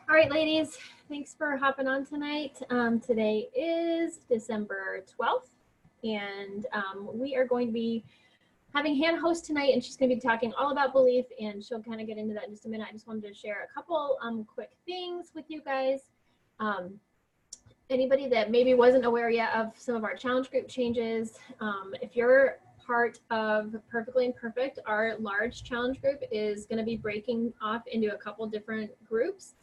All right, ladies, thanks for hopping on tonight. Today is December 12th, and we are going to be having Hannah host tonight, and she's going to be talking all about belief, and she'll kind of get into that in just a minute. I just wanted to share a couple quick things with you guys. Anybody that maybe wasn't aware yet of some of our challenge group changes, if you're part of Perfectly Imperfect, our large challenge group is going to be breaking off into a couple different groups.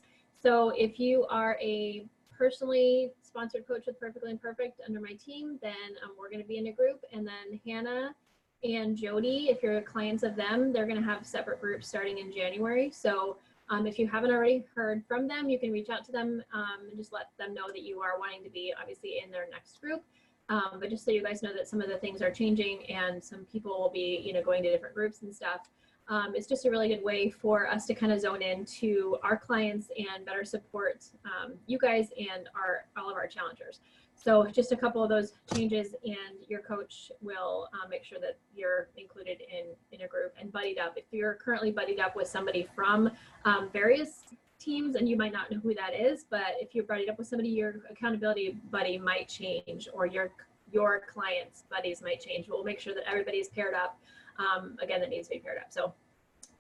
So if you are a personally sponsored coach with Perfectly Imperfect under my team, then we're going to be in a group. And then Hannah and Jody, if you're clients of them, they're going to have separate groups starting in January. So if you haven't already heard from them, you can reach out to them and just let them know that you are wanting to be obviously in their next group. But just so you guys know that some of the things are changing and some people will be, going to different groups and stuff. It's just a really good way for us to kind of zone in to our clients and better support you guys and all of our challengers. So just a couple of those changes, and your coach will make sure that you're included in a group and buddied up. If you're currently buddied up with somebody from various teams, and you might not know who that is, but if you're buddied up with somebody, your accountability buddy might change, or your clients' buddies might change. We'll make sure that everybody's paired up. Again, that needs to be paired up. So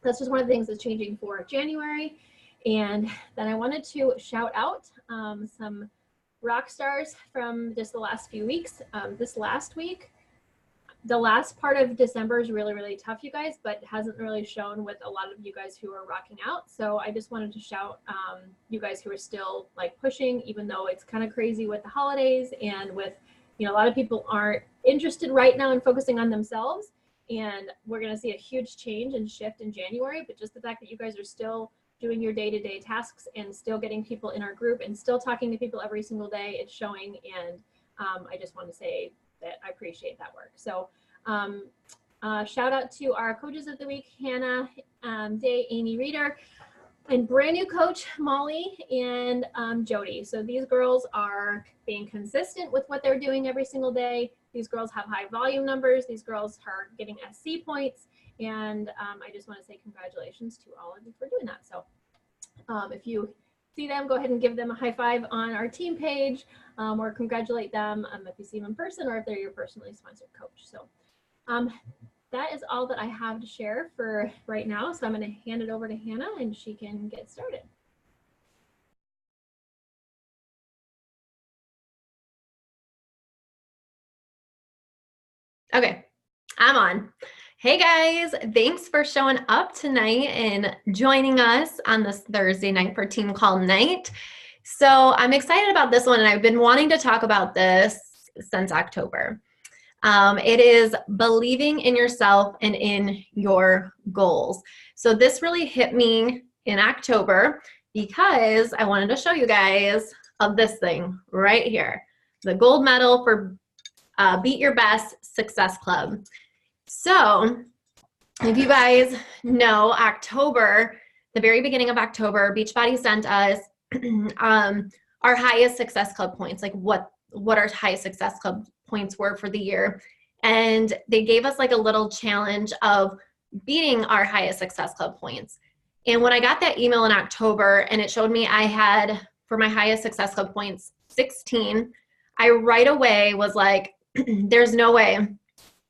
that's just one of the things that's changing for January. And then I wanted to shout out some rock stars from just the last few weeks. This last week, the last part of December is really, really tough, you guys, but hasn't really shown with a lot of you guys who are rocking out. So I just wanted to shout you guys who are still like pushing, even though it's kind of crazy with the holidays and with, a lot of people aren't interested right now in focusing on themselves. And we're going to see a huge change and shift in January, but just the fact that you guys are still doing your day-to-day tasks and still getting people in our group and still talking to people every single day, it's showing. And I just want to say that I appreciate that work. So shout out to our coaches of the week, Hannah Day, Amy Reeder, and brand new coach, Molly and Jody. So these girls are being consistent with what they're doing every single day. These girls have high volume numbers. These girls are getting SC points. And I just want to say congratulations to all of you for doing that. So if you see them, go ahead and give them a high five on our team page, or congratulate them if you see them in person, or if they're your personally sponsored coach. So that is all that I have to share for right now. So I'm going to hand it over to Hannah and she can get started. Okay, I'm on. Hey guys, thanks for showing up tonight and joining us on this Thursday night for Team Call Night. So I'm excited about this one, and I've been wanting to talk about this since October. It is believing in yourself and in your goals. So this really hit me in October because I wanted to show you guys of this thing right here, the gold medal for Beat Your Best Success Club. So if you guys know, October, the very beginning of October, Beachbody sent us our highest Success Club points, like what our highest Success Club points were for the year. And they gave us like a little challenge of beating our highest Success Club points. And when I got that email in October and it showed me I had, for my highest Success Club points, 16, I right away was like, there's no way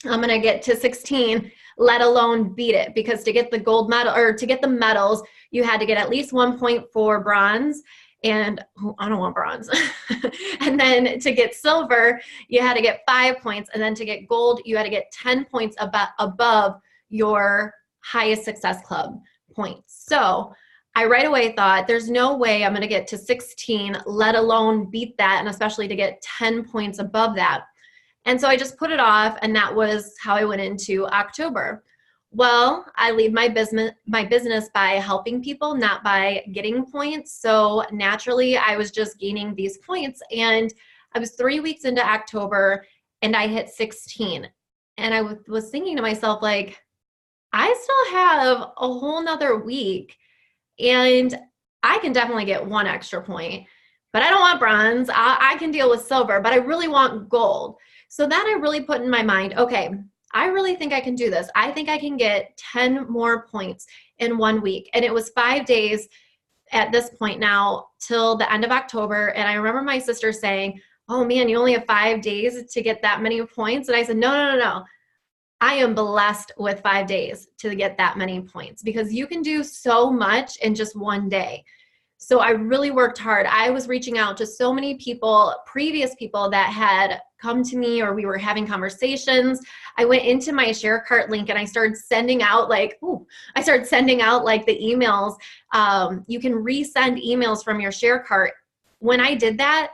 I'm going to get to 16, let alone beat it, because to get the gold medal, or to get the medals, you had to get at least 1 point for bronze. And I don't want bronze. And then to get silver, you had to get 5 points. And then to get gold, you had to get 10 points above your highest Success Club points. So I right away thought, there's no way I'm going to get to 16, let alone beat that, and especially to get 10 points above that. And so I just put it off, and that was how I went into October. Well, I lead my business by helping people, not by getting points. So naturally, I was just gaining these points. And I was 3 weeks into October, and I hit 16. And I was thinking to myself, like, I still have a whole nother week, and I can definitely get 1 extra point. But I don't want bronze. I can deal with silver, but I really want gold. So then I really put in my mind, okay, I really think I can do this. I think I can get 10 more points in 1 week. And it was 5 days at this point now till the end of October. And I remember my sister saying, oh man, you only have 5 days to get that many points. And I said, no. I am blessed with 5 days to get that many points because you can do so much in just one day. So I really worked hard. I was reaching out to so many people, previous people that had come to me or we were having conversations. I went into my share cart link and I started sending out the emails. You can resend emails from your share cart. When I did that,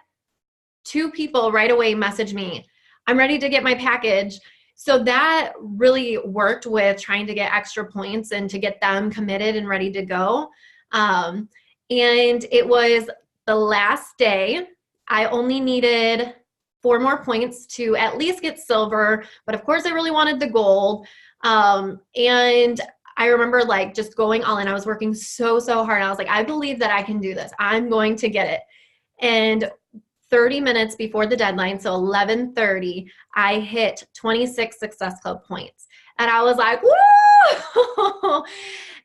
2 people right away messaged me, I'm ready to get my package. So that really worked with trying to get extra points and to get them committed and ready to go. And it was the last day. I only needed 4 more points to at least get silver, but of course I really wanted the gold. And I remember just going all in. I was working so hard. I was like, I believe that I can do this. I'm going to get it. And 30 minutes before the deadline, so 11:30, I hit 26 Success Club points. And I was like, woo!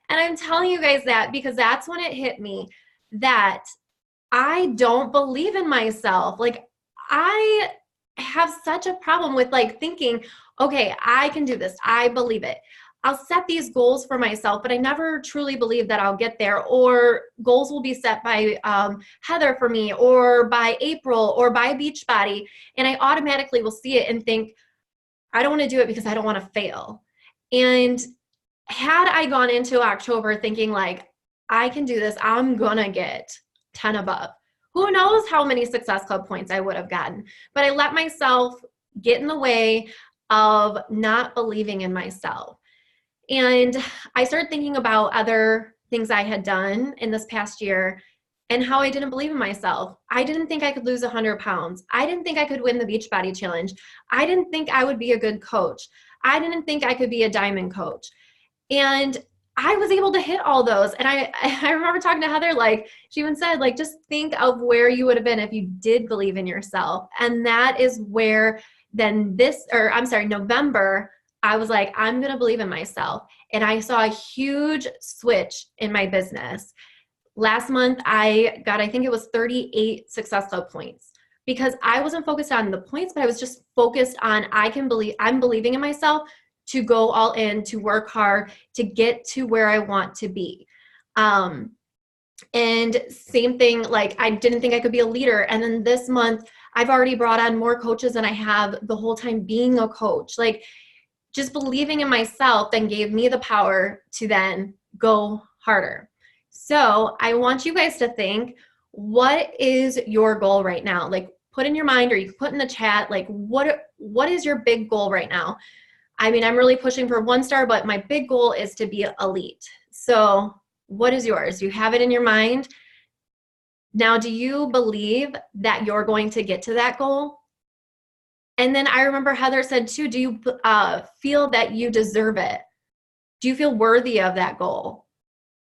And I'm telling you guys that because that's when it hit me that I don't believe in myself. I have such a problem with thinking, okay, I can do this. I believe it. I'll set these goals for myself, but I never truly believe that I'll get there, or goals will be set by Heather for me, or by April, or by Beachbody. And I automatically will see it and think, I don't want to do it because I don't want to fail. And had I gone into October thinking I can do this, I'm going to get 10 above, who knows how many Success Club points I would have gotten. But I let myself get in the way of not believing in myself. And I started thinking about other things I had done in this past year and how I didn't believe in myself. I didn't think I could lose 100 pounds. I didn't think I could win the Beachbody Challenge. I didn't think I would be a good coach. I didn't think I could be a diamond coach. And I was able to hit all those. And I remember talking to Heather, she even said, just think of where you would have been if you did believe in yourself. And that is where November, I was like, I'm going to believe in myself. And I saw a huge switch in my business. Last month, I think it was 38 Success Club points because I wasn't focused on the points, but I was just focused on I'm believing in myself to go all in, to work hard, to get to where I want to be. And same thing, I didn't think I could be a leader. And then this month, I've already brought on more coaches than I have the whole time being a coach. Just believing in myself then gave me the power to then go harder. So I want you guys to think, what is your goal right now? Put in your mind, or you can put in the chat, what is your big goal right now? I mean, I'm really pushing for 1 star, but my big goal is to be elite. So what is yours? You have it in your mind. Now, do you believe that you're going to get to that goal? And then I remember Heather said too, do you feel that you deserve it? Do you feel worthy of that goal?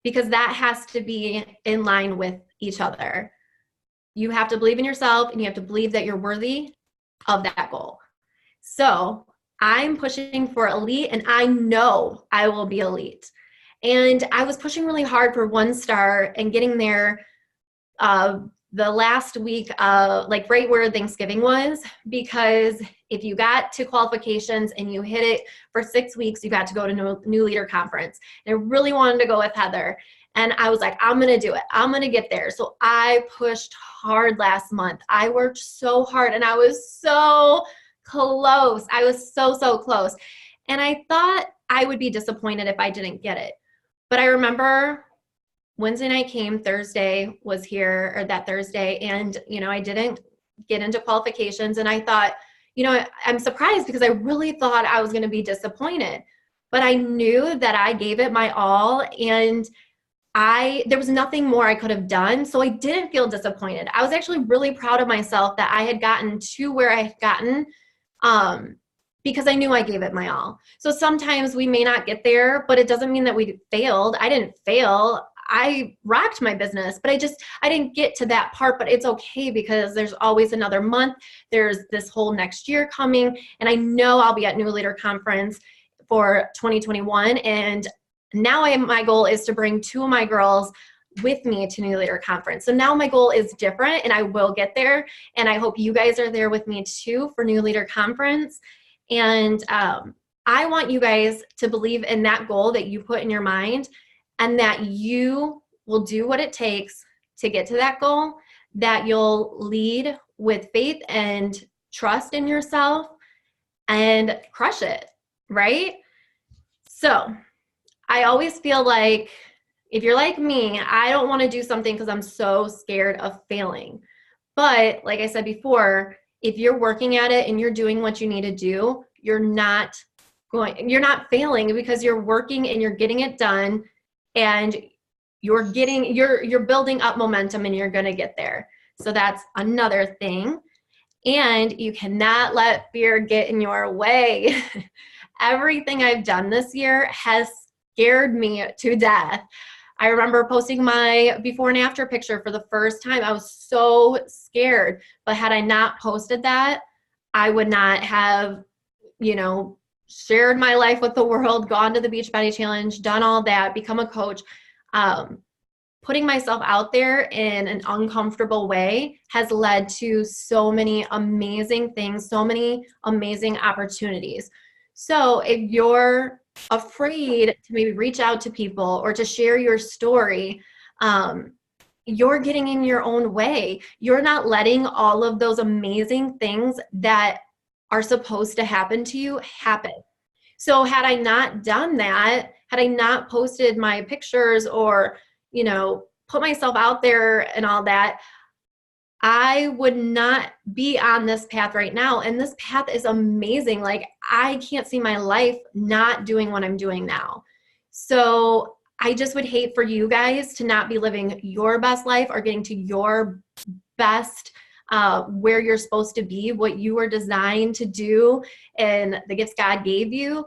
Because that has to be in line with each other. You have to believe in yourself and you have to believe that you're worthy of that goal. So I'm pushing for elite and I know I will be elite. And I was pushing really hard for 1 star and getting there the last week, right where Thanksgiving was, because if you got to qualifications and you hit it for 6 weeks, you got to go to New Leader Conference. And I really wanted to go with Heather. And I was like, I'm going to do it. I'm going to get there. So I pushed hard last month. I worked so hard and I was so close. I was so close. And I thought I would be disappointed if I didn't get it. But I remember Wednesday night came, Thursday was here, or that Thursday, and, I didn't get into qualifications, and I thought, I'm surprised because I really thought I was going to be disappointed, but I knew that I gave it my all, and there was nothing more I could have done, so I didn't feel disappointed. I was actually really proud of myself that I had gotten to where I had gotten, because I knew I gave it my all. So sometimes we may not get there, but it doesn't mean that we failed. I didn't fail. I rocked my business, but I didn't get to that part, but it's okay because there's always another month. There's this whole next year coming, and I know I'll be at New Leader Conference for 2021. And now my goal is to bring 2 of my girls with me to New Leader Conference. So now my goal is different and I will get there. And I hope you guys are there with me too for New Leader Conference. And I want you guys to believe in that goal that you put in your mind and that you will do what it takes to get to that goal, that you'll lead with faith and trust in yourself and crush it, right? So I always feel like if you're like me, I don't want to do something because I'm so scared of failing. But like I said before, if you're working at it and you're doing what you need to do, you're not failing because you're working and you're getting it done and you're building up momentum and you're going to get there. So that's another thing. And you cannot let fear get in your way. Everything I've done this year has scared me to death. I remember posting my before and after picture for the first time. I was so scared, but had I not posted that, I would not have, shared my life with the world, gone to the Beachbody Challenge, done all that, become a coach. Putting myself out there in an uncomfortable way has led to so many amazing things, so many amazing opportunities. So if you're afraid to maybe reach out to people or to share your story, you're getting in your own way. You're not letting all of those amazing things that are supposed to happen to you happen. So had I not done that, had I not posted my pictures or, put myself out there and all that, I would not be on this path right now. And this path is amazing. Like, I can't see my life not doing what I'm doing now. So I just would hate for you guys to not be living your best life or getting to your best, where you're supposed to be, what you were designed to do, and the gifts God gave you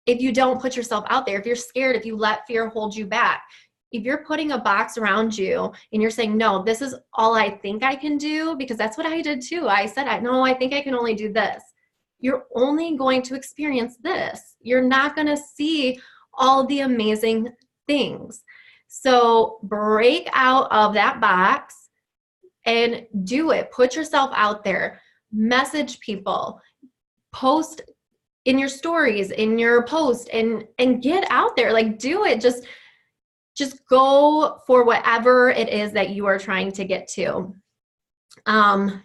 if you don't put yourself out there, if you're scared, if you let fear hold you back. If you're putting a box around you and you're saying, no, this is all I think I can do, because that's what I did too. I said, no, I think I can only do this. You're only going to experience this. You're not going to see all the amazing things. So break out of that box and do it. Put yourself out there. Message people. Post in your stories, in your post, and get out there. Like, do it. Just go for whatever it is that you are trying to get to. And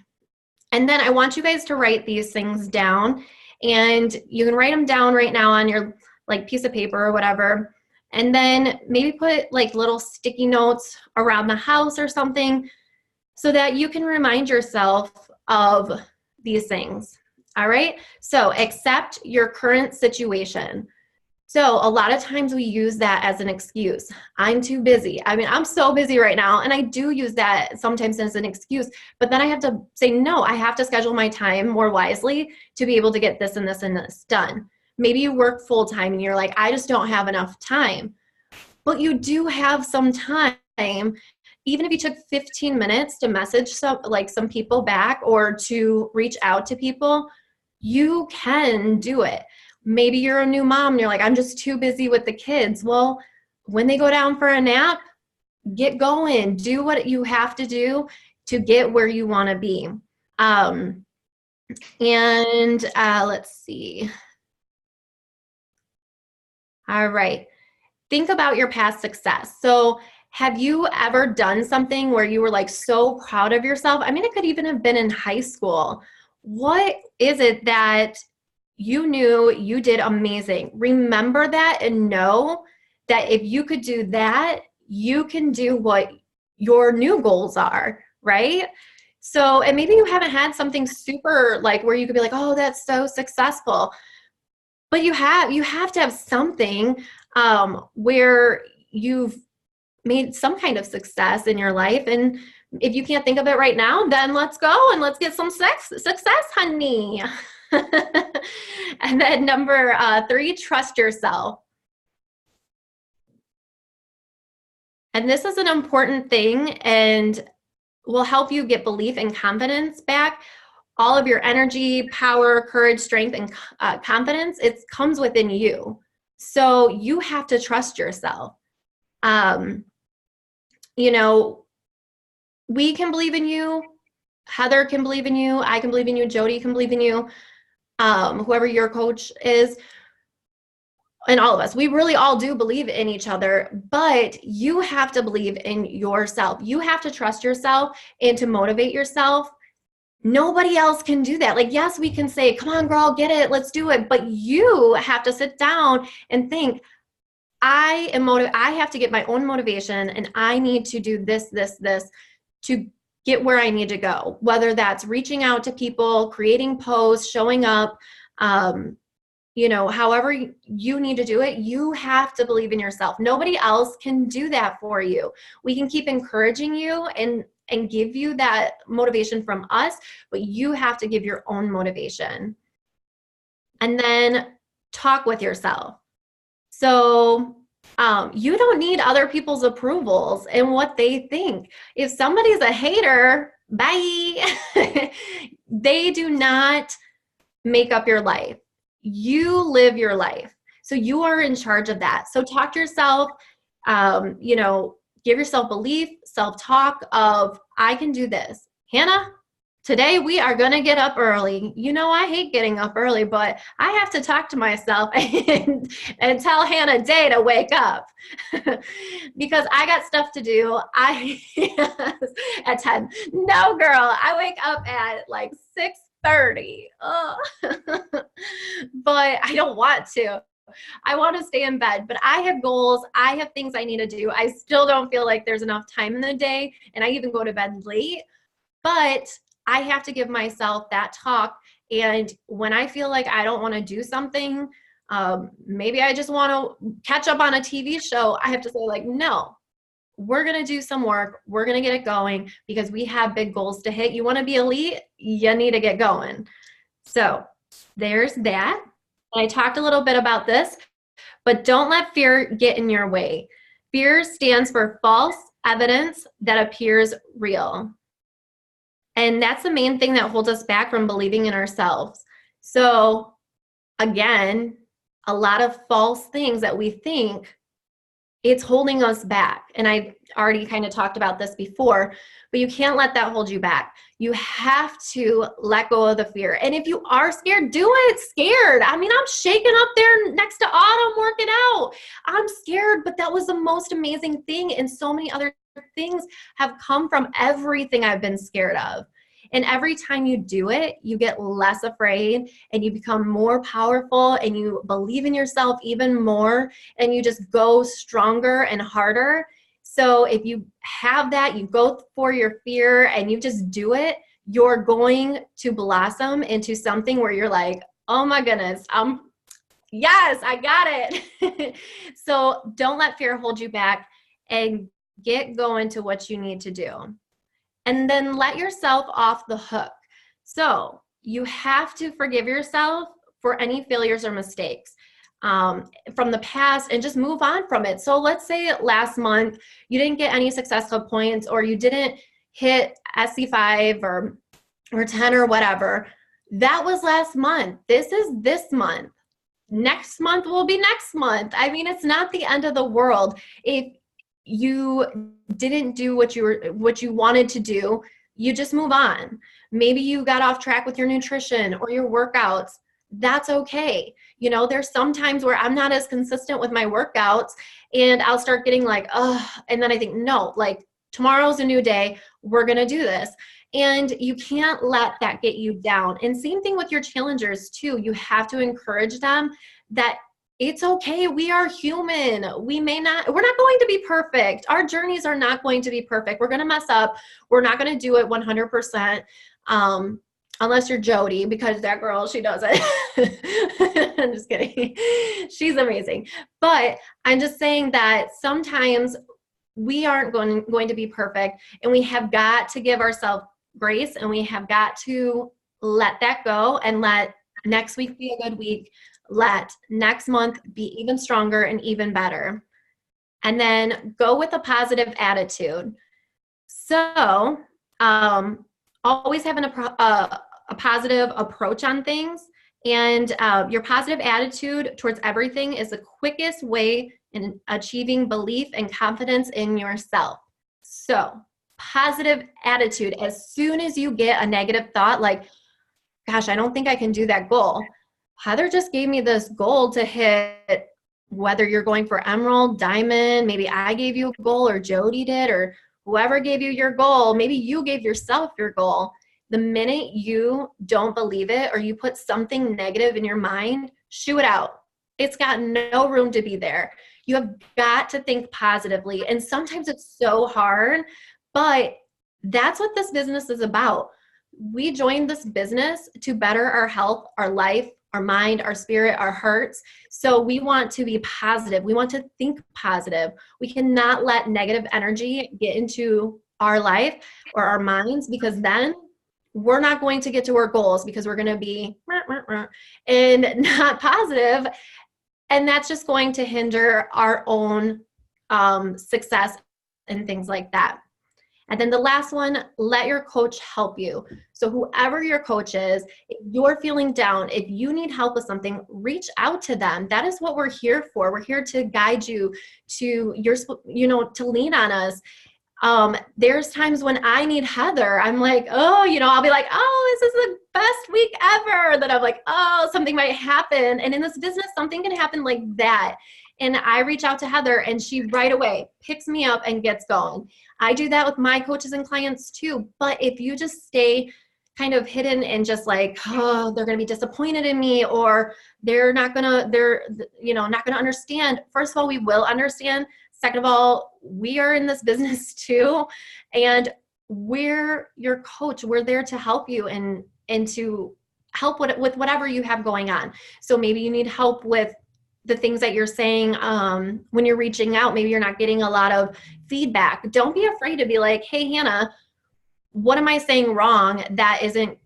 then I want you guys to write these things down, and you can write them down right now on your piece of paper or whatever. And then maybe put little sticky notes around the house or something so that you can remind yourself of these things. All right. So accept your current situation. So a lot of times we use that as an excuse. I'm too busy. I mean, I'm so busy right now. And I do use that sometimes as an excuse, but then I have to say, no, I have to schedule my time more wisely to be able to get this and this and this done. Maybe you work full time and you're like, I just don't have enough time. But you do have some time. Even if you took 15 minutes to message some people back or to reach out to people, you can do it. Maybe you're a new mom and you're like, I'm just too busy with the kids. Well, when they go down for a nap, get going. Do what you have to do to get where you want to be. Let's see. All right. Think about your past success. So have you ever done something where you were so proud of yourself? I mean, it could even have been in high school. What is it that you knew you did amazing? Remember that and know that if you could do that, you can do what your new goals are, right? So, and maybe you haven't had something super where you could be like, oh, that's so successful. But you have to have something where you've made some kind of success in your life. And if you can't think of it right now, then let's go and let's get some success, honey. And then number 3, trust yourself. And this is an important thing and will help you get belief and confidence back. All of your energy, power, courage, strength, and confidence, it comes within you. So you have to trust yourself. you know, we can believe in you. Heather can believe in you. I can believe in you. Jody can believe in you. Whoever your coach is, and all of us, we really all do believe in each other, but you have to believe in yourself. You have to trust yourself and to motivate yourself. Nobody else can do that. Like, yes, we can say, come on, girl, get it, let's do it. But you have to sit down and think, I have to get my own motivation, and I need to do this, this, this to get where I need to go. Whether that's reaching out to people, creating posts, showing up, however you need to do it, you have to believe in yourself. Nobody else can do that for you. We can keep encouraging you and give you that motivation from us, but you have to give your own motivation. And then talk with yourself. So you don't need other people's approvals and what they think. If somebody's a hater, bye. They do not make up your life. You live your life. So you are in charge of that. So talk to yourself, give yourself belief, self-talk of, I can do this. Hannah, today we are going to get up early. I hate getting up early, but I have to talk to myself and tell Hannah Day to wake up because I got stuff to do. At 10. No, girl, I wake up at like 6:30. But I don't want to. I want to stay in bed, but I have goals. I have things I need to do. I still don't feel like there's enough time in the day, and I even go to bed late, but I have to give myself that talk. And when I feel like I don't want to do something, maybe I just want to catch up on a TV show, I have to say, like, no, we're going to do some work. We're going to get it going because we have big goals to hit. You want to be elite? You need to get going. So there's that. I talked a little bit about this, but don't let fear get in your way. Fear stands for false evidence that appears real. And that's the main thing that holds us back from believing in ourselves. So again, a lot of false things that we think, it's holding us back. And I already kind of talked about this before, but you can't let that hold you back. You have to let go of the fear. And if you are scared, do it scared. I mean, I'm shaking up there next to Autumn working out. I'm scared, but that was the most amazing thing. And so many other things have come from everything I've been scared of. And every time you do it, you get less afraid and you become more powerful and you believe in yourself even more and you just go stronger and harder. So if you have that, you go for your fear and you just do it, you're going to blossom into something where you're like, oh my goodness, yes, I got it. So don't let fear hold you back and get going to what you need to do. And then let yourself off the hook. So you have to forgive yourself for any failures or mistakes from the past and just move on from it. So let's say last month you didn't get any successful points or you didn't hit SC5 or 10 or whatever. That was last month. This is this month. Next month will be next month. I mean, it's not the end of the world. If you didn't do what you wanted to do, you just move on. Maybe you got off track with your nutrition or your workouts. That's okay. There's some times where I'm not as consistent with my workouts and I'll start getting like, oh, and then I think, no, like tomorrow's a new day. We're going to do this. And you can't let that get you down. And same thing with your challengers too. You have to encourage them that it's okay. We are human. We're not going to be perfect. Our journeys are not going to be perfect. We're going to mess up. We're not going to do it 100%. Unless you're Jody, because that girl, she does it. I'm just kidding. She's amazing. But I'm just saying that sometimes we aren't going to be perfect, and we have got to give ourselves grace, and we have got to let that go and let next week be a good week. Let next month be even stronger and even better. And then go with a positive attitude. So always having a positive approach on things. And your positive attitude towards everything is the quickest way in achieving belief and confidence in yourself. So positive attitude. As soon as you get a negative thought, like, gosh, I don't think I can do that goal. Heather just gave me this goal to hit, whether you're going for emerald, diamond, maybe I gave you a goal or Jody did, or whoever gave you your goal, maybe you gave yourself your goal. The minute you don't believe it or you put something negative in your mind, shoo it out. It's got no room to be there. You have got to think positively. And sometimes it's so hard, but that's what this business is about. We joined this business to better our health, our life, our mind, our spirit, our hearts. So we want to be positive. We want to think positive. We cannot let negative energy get into our life or our minds, because then we're not going to get to our goals, because we're going to be and not positive. And that's just going to hinder our own success and things like that. And then the last one, let your coach help you. So whoever your coach is, if you're feeling down, if you need help with something, reach out to them. That is what we're here for. We're here to guide you, to to lean on us. There's times when I need Heather. I'm like, oh, I'll be like, oh, this is the best week ever. Then I'm like, oh, something might happen. And in this business, something can happen like that. And I reach out to Heather and she right away picks me up and gets going. I do that with my coaches and clients too. But if you just stay kind of hidden and just like, oh, they're going to be disappointed in me, or they're not going to understand. First of all, we will understand. Second of all, we are in this business too. And we're your coach. We're there to help you and to help with whatever you have going on. So maybe you need help with the things that you're saying when you're reaching out. Maybe you're not getting a lot of feedback. Don't be afraid to be like, hey, Hannah, what am I saying wrong that isn't,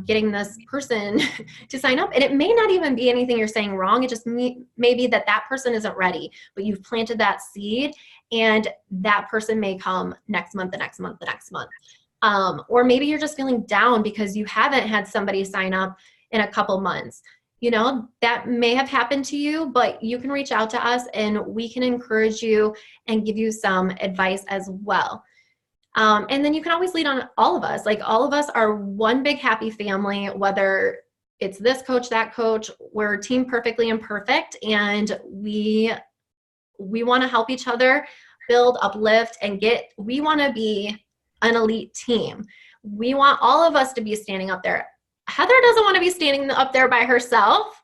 getting this person to sign up? And it may not even be anything you're saying wrong. It just may be that person isn't ready, but you've planted that seed, and that person may come next month, the next month, the next month. Or maybe you're just feeling down because you haven't had somebody sign up in a couple months. That may have happened to you, but you can reach out to us and we can encourage you and give you some advice as well. And then you can always lean on all of us. Like, all of us are one big happy family, whether it's this coach, that coach. We're Team Perfectly Imperfect, and we want to help each other build, uplift, and we want to be an elite team. We want all of us to be standing up there. Heather doesn't want to be standing up there by herself.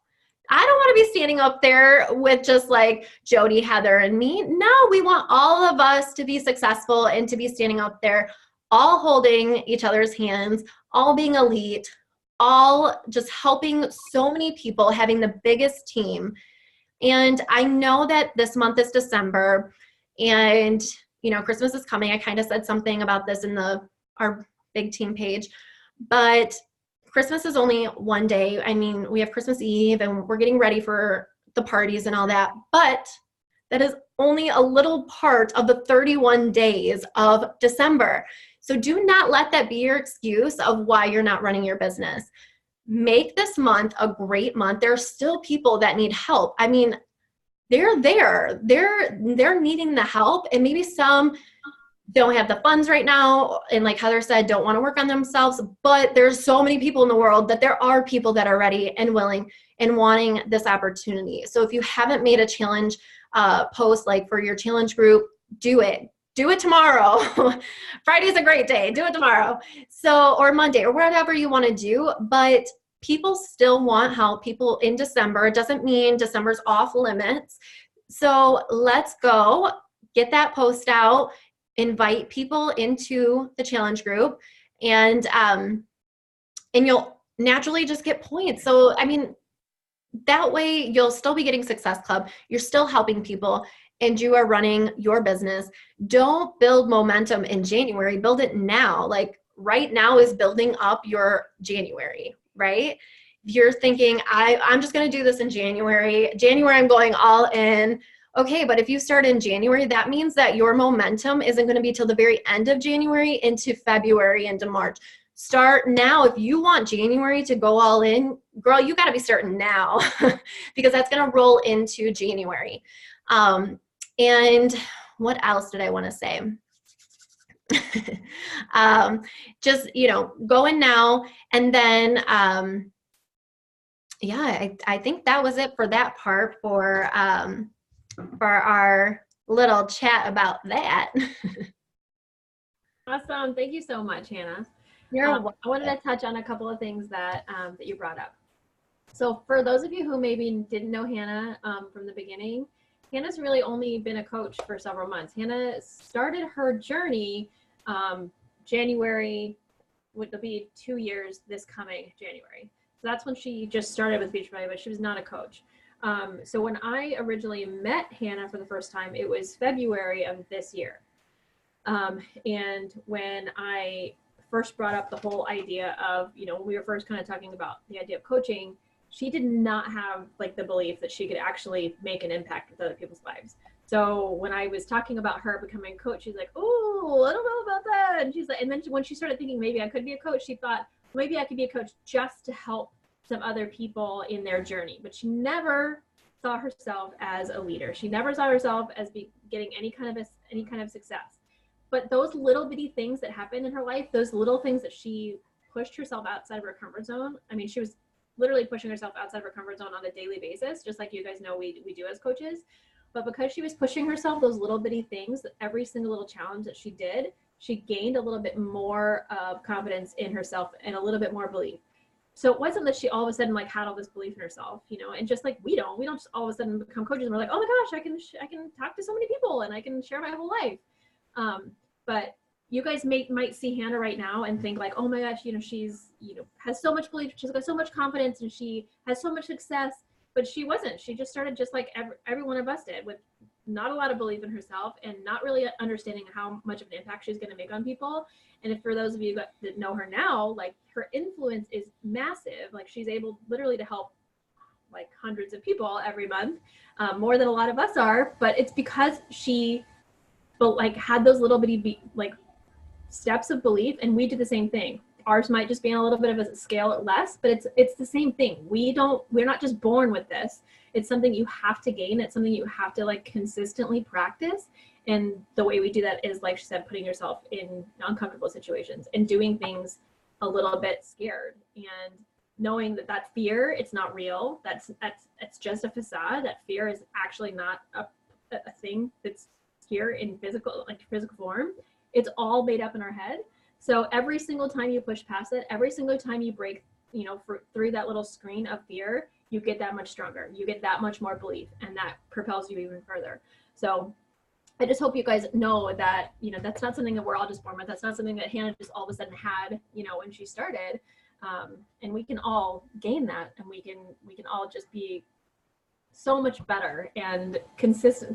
I don't want to be standing up there with just like Jody, Heather, and me. No, we want all of us to be successful and to be standing up there, all holding each other's hands, all being elite, all just helping so many people, having the biggest team. And I know that this month is December and, Christmas is coming. I kind of said something about this in our big team page, but Christmas is only one day. I mean, we have Christmas Eve and we're getting ready for the parties and all that, but that is only a little part of the 31 days of December. So do not let that be your excuse of why you're not running your business. Make this month a great month. There are still people that need help. I mean, they're there. They're needing the help, and maybe some don't have the funds right now, and like Heather said, don't want to work on themselves, but there's so many people in the world that there are people that are ready and willing and wanting this opportunity. So if you haven't made a challenge post, like for your challenge group, do it tomorrow. Friday's a great day. Do it tomorrow. Or Monday, or whatever you want to do. But people still want help. People in December, it doesn't mean December's off limits. So let's go get that post out. Invite people into the challenge group, and you'll naturally just get points. So, I mean, that way you'll still be getting Success Club. You're still helping people, and you are running your business. Don't build momentum in January. Build it now. Like, right now is building up your January, right? If you're thinking, I'm just going to do this in January. I'm going all in. Okay, but if you start in January, that means that your momentum isn't going to be till the very end of January into February, into March. Start now. If you want January to go all in, girl, you got to be starting now because that's going to roll into January. And what else did I want to say? Just, go in now. And then, yeah, I think that was it for that part for our little chat about that. Awesome. Thank you so much, Hannah. You're I welcome. wanted to touch on a couple of things that you brought up. So for those of you who maybe didn't know Hannah from the beginning, Hannah's really only been a coach for several months. Hannah started her journey January, would be 2 years this coming January. So that's when she just started with Beachbody, but she was not a coach. So when I originally met Hannah for the first time, it was February of this year. And when I first brought up the whole idea of, when we were first kind of talking about the idea of coaching, she did not have like the belief that she could actually make an impact with other people's lives. So when I was talking about her becoming a coach, she's like, "Oh, I don't know about that." And she's like, and then when she started thinking maybe I could be a coach, she thought maybe I could be a coach just to help some other people in their journey. But she never saw herself as a leader. She never saw herself as getting any kind of success. But those little bitty things that happened in her life, those little things that she pushed herself outside of her comfort zone. I mean, she was literally pushing herself outside of her comfort zone on a daily basis, just like you guys know we do as coaches. But because she was pushing herself, those little bitty things, every single little challenge that she did, she gained a little bit more of confidence in herself and a little bit more belief. So it wasn't that she all of a sudden like had all this belief in herself, and just like we don't just all of a sudden become coaches and we're like, oh my gosh, I can talk to so many people and I can share my whole life. But you guys might see Hannah right now and think like, oh my gosh, she's, has so much belief, she's got so much confidence and she has so much success, but she wasn't. She just started just like every one of us did, with not a lot of belief in herself and not really understanding how much of an impact she's going to make on people. And if for those of you that know her now, like her influence is massive. Like she's able literally to help like hundreds of people every month, more than a lot of us are, but it's because she like had those little bitty like steps of belief, and we do the same thing. Ours might just be on a little bit of a scale less, but it's the same thing. We're not just born with this. It's something you have to gain. It's something you have to like consistently practice. And the way we do that is, like she said, putting yourself in uncomfortable situations and doing things a little bit scared, and knowing that fear, it's not real. It's just a facade. That fear is actually not a thing that's here in physical form. It's all made up in our head. So every single time you push past it, every single time you break, through that little screen of fear, you get that much stronger. You get that much more belief, and that propels you even further. So I just hope you guys know that, that's not something that we're all just born with. That's not something that Hannah just all of a sudden had, when she started. And we can all gain that, and we can all just be so much better and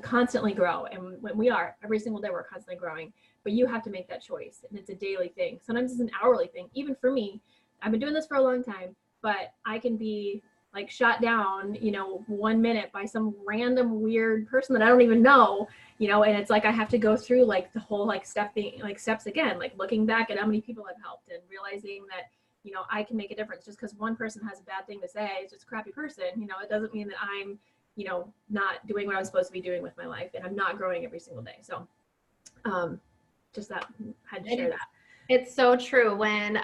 constantly grow. And when we are, every single day we're constantly growing, but you have to make that choice, and it's a daily thing. Sometimes it's an hourly thing. Even for me, I've been doing this for a long time, but I can be like shot down, 1 minute by some random weird person that I don't even know, and it's like I have to go through like the whole steps again, like looking back at how many people I've helped and realizing that I can make a difference. Just because one person has a bad thing to say, it's just a crappy person, it doesn't mean that I'm not doing what I was supposed to be doing with my life, and I'm not growing every single day. So just that, had to share that. It's so true. When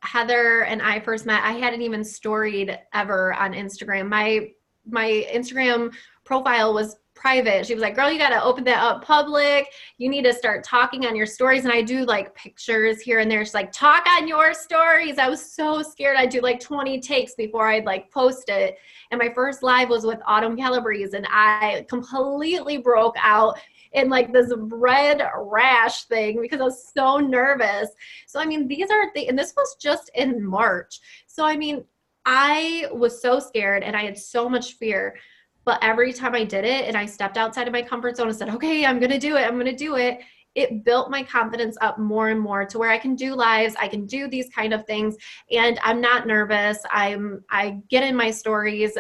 Heather and I first met, I hadn't even storied ever on Instagram. My Instagram profile was private. She was like, girl, you got to open that up public. You need to start talking on your stories. And I do like pictures here and there. She's like, talk on your stories. I was so scared. I'd do like 20 takes before I'd like post it. And my first live was with Autumn Calabrese, and I completely broke out in like this red rash thing because I was so nervous. So, I mean, and this was just in March. So, I mean, I was so scared and I had so much fear. But every time I did it and I stepped outside of my comfort zone and said, okay, I'm going to do it, it built my confidence up more and more to where I can do lives, I can do these kind of things, and I'm not nervous. I get in my stories,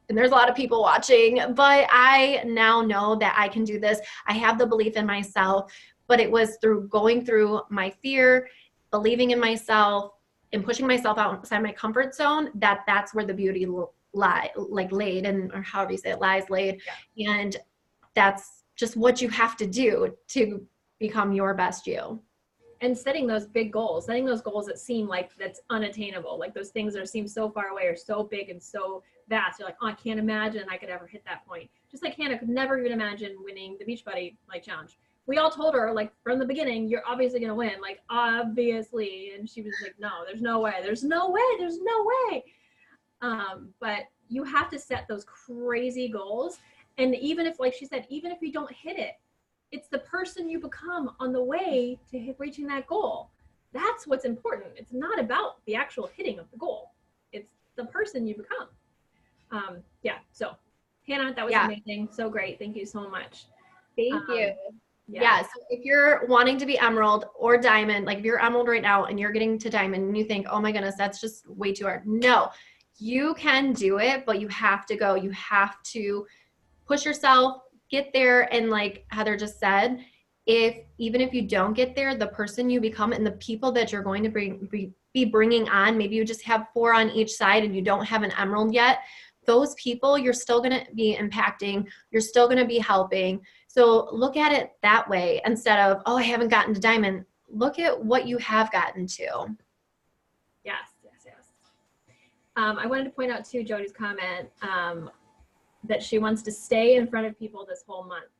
and there's a lot of people watching, but I now know that I can do this. I have the belief in myself, but it was through going through my fear, believing in myself, and pushing myself outside my comfort zone, that's where the beauty laid, and or however you say it, lies laid. Yeah. And that's just what you have to do to become your best you. and setting those big goals, setting those goals that seem like that's unattainable, like those things that seem so far away or so big and so vast. You're like, oh, I can't imagine I could ever hit that point. Just like Hannah could never even imagine winning the Beachbody like challenge. We all told her like from the beginning, you're obviously gonna win, like obviously, and she was like, no, there's no way, there's no way, there's no way. But you have to set those crazy goals, and even if, like she said, even if you don't hit it, it's the person you become on the way to reaching that goal. That's what's important. It's not about the actual hitting of the goal. It's the person you become. Yeah. So Hannah, that was amazing. So great. Thank you so much. Thank you. Yeah. So if you're wanting to be emerald or diamond, like if you're emerald right now and you're getting to diamond and you think, oh my goodness, that's just way too hard. No, you can do it, but you have to go. You have to push yourself, get there. And like Heather just said, even if you don't get there, the person you become and the people that you're going to be bringing on, maybe you just have 4 on each side and you don't have an emerald yet, those people you're still going to be impacting, you're still going to be helping. So look at it that way instead of, oh, I haven't gotten to diamond. Look at what you have gotten to. Yes. I wanted to point out too, Jody's comment, that she wants to stay in front of people this whole month.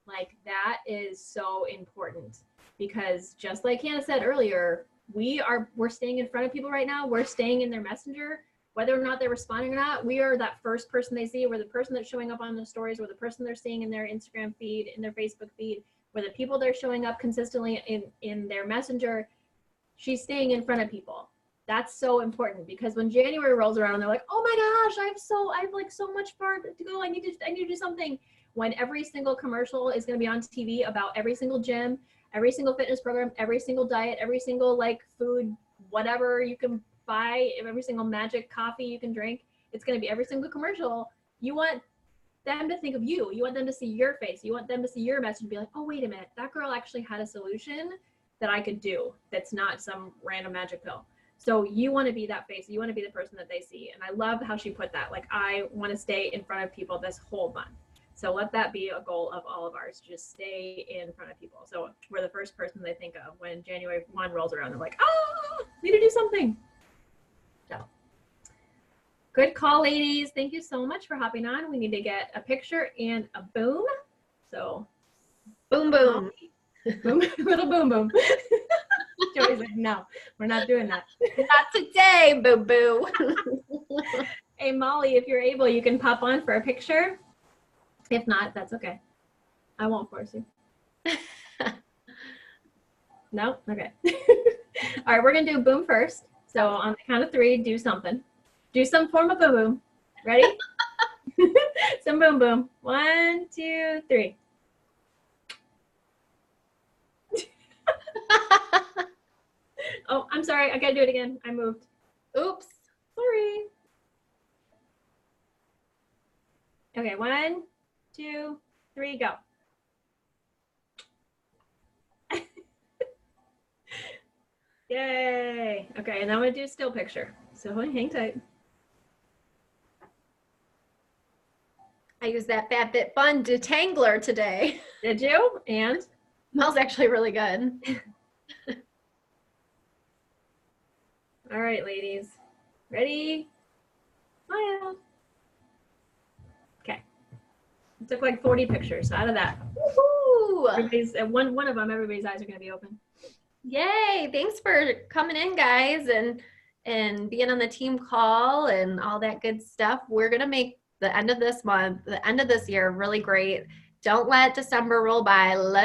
Like that is so important, because just like Hannah said earlier, we're staying in front of people right now. We're staying in their messenger, whether or not they're responding or not. We are that first person they see. We're the person that's showing up on the stories. We're the person they're seeing in their Instagram feed, in their Facebook feed. We're the people they're showing up consistently in their messenger. She's staying in front of people. That's so important, because when January rolls around and they're like, oh my gosh, I have like so much far to go. I need to do something. When every single commercial is going to be on TV about every single gym, every single fitness program, every single diet, every single like food, whatever you can buy, every single magic coffee you can drink, it's going to be every single commercial. You want them to think of you. You want them to see your face. You want them to see your message and be like, oh, wait a minute, that girl actually had a solution that I could do that's not some random magic pill. So you want to be that face. You want to be the person that they see. And I love how she put that. Like, I want to stay in front of people this whole month. So let that be a goal of all of ours. Just stay in front of people. So we're the first person they think of when January 1 rolls around. They're like, oh, need to do something. So good call, ladies. Thank you so much for hopping on. We need to get a picture and a boom. So boom, boom. Boom, little boom, boom. Joey's like, no, we're not doing that. Not today, boo-boo. Hey, Molly, if you're able, you can pop on for a picture. If not, that's okay. I won't force you. No? Okay. All right, we're going to do boom first. So on the count of 3, do something. Do some form of boom boom. Ready? Some boom boom. 1, 2, 3. Oh, I'm sorry. I got to do it again. I moved. Oops. Sorry. Okay, 1, 2, 3, go. Yay. Okay, and I'm going to do a still picture. So hang tight. I used that FabFitFun detangler today. Did you? And? Smells actually really good. All right, ladies. Ready? Smile. Okay. It took like 40 pictures out of that. Woohoo! Everybody's, one of them, everybody's eyes are going to be open. Yay! Thanks for coming in, guys, and being on the team call and all that good stuff. We're going to make the end of this month, the end of this year, really great. Don't let December roll by. Let's